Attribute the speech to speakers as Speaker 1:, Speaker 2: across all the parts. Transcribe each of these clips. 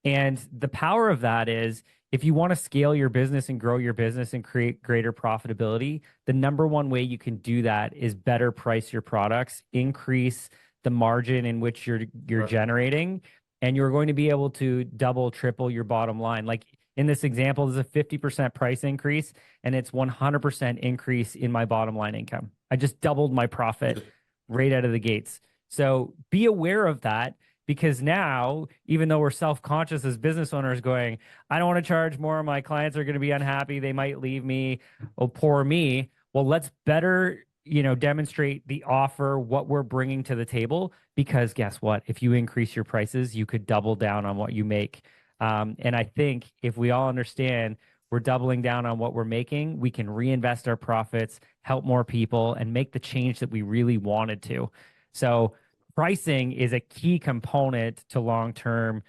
Speaker 1: And the power of that is if you want to scale your business and grow your business and create greater profitability, the number one way you can do that is better price your products, increase the margin in which you're
Speaker 2: Right.
Speaker 1: generating, and you're going to be able to double, triple your bottom line. Like in this example, there's a 50% price increase and it's 100% increase in my bottom line income. I just doubled my profit right out of the gates. So be aware of that because now, even though we're self-conscious as business owners going, I don't want to charge more, my clients are going to be unhappy, they might leave me, oh, poor me. Well, let's better, demonstrate the offer, what we're bringing to the table, because guess what? If you increase your prices, you could double down on what you make. And I think if we all understand we're doubling down on what we're making, we can reinvest our profits, help more people, and make the change that we really wanted to. So pricing is a key component to long-term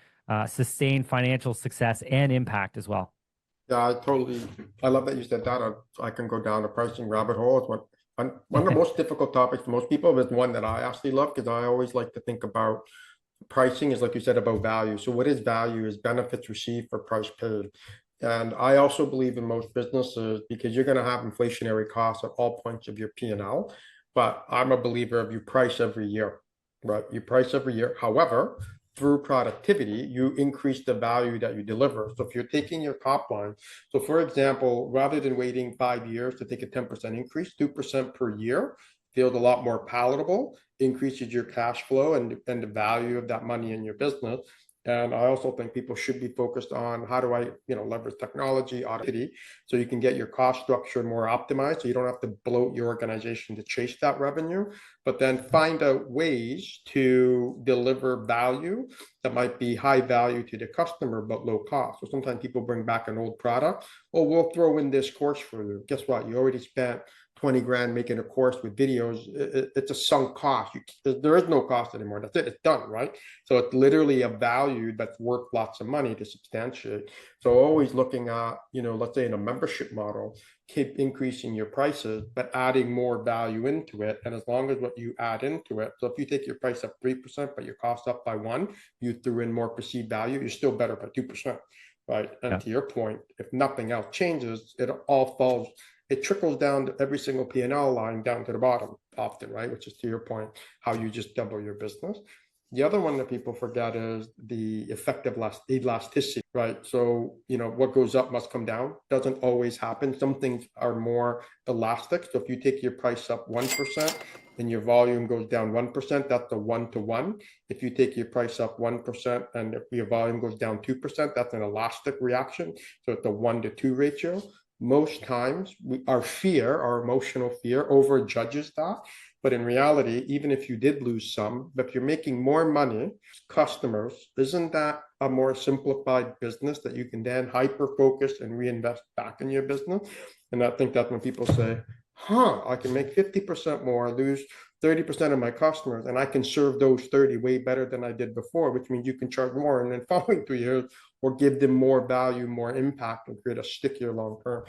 Speaker 1: sustained financial success and impact as well.
Speaker 2: Yeah, I love that you said that. I can go down the pricing rabbit hole. It's one of the most difficult topics for most people, but it's one that I actually love because I always like to think about pricing is like you said about value. So what is value is benefits received for price paid. And I also believe in most businesses because you're going to have inflationary costs at all points of your P&L. But I'm a believer of you price every year, right? You price every year. However, through productivity, you increase the value that you deliver. So if you're taking your top line, so for example, rather than waiting 5 years to take a 10% increase, 2% per year feels a lot more palatable, increases your cash flow and the value of that money in your business. And I also think people should be focused on how do I, leverage technology, automation, so you can get your cost structure more optimized. So you don't have to bloat your organization to chase that revenue, but then find out ways to deliver value that might be high value to the customer, but low cost. So sometimes people bring back an old product. Oh, we'll throw in this course for you. Guess what? You already spent 20 grand making a course with videos. It's a sunk cost. There is no cost anymore. That's it. It's done, right? So it's literally a value that's worth lots of money to substantiate. So always looking at, let's say in a membership model, keep increasing your prices, but adding more value into it. And as long as what you add into it, so if you take your price up 3%, but your cost up by 1, you threw in more perceived value, you're still better by 2%. Right. And
Speaker 1: Yeah.
Speaker 2: to your point, if nothing else changes, it trickles down to every single P&L line down to the bottom often, right? Which is to your point, how you just double your business. The other one that people forget is the effective elasticity, right? So, what goes up must come down. Doesn't always happen. Some things are more elastic. So if you take your price up 1% and your volume goes down 1%, that's a 1-to-1. If you take your price up 1% and if your volume goes down 2%, that's an elastic reaction. So it's a 1-to-2 ratio. Most times our emotional fear overjudges that. But in reality, even if you did lose some, but if you're making more money, customers, isn't that a more simplified business that you can then hyper focus and reinvest back in your business? And I think that's when people say, I can make 50% more, lose 30% of my customers, and I can serve those 30 way better than I did before, which means you can charge more. And then following 3 years, or give them more value, more impact, and create a stickier long term.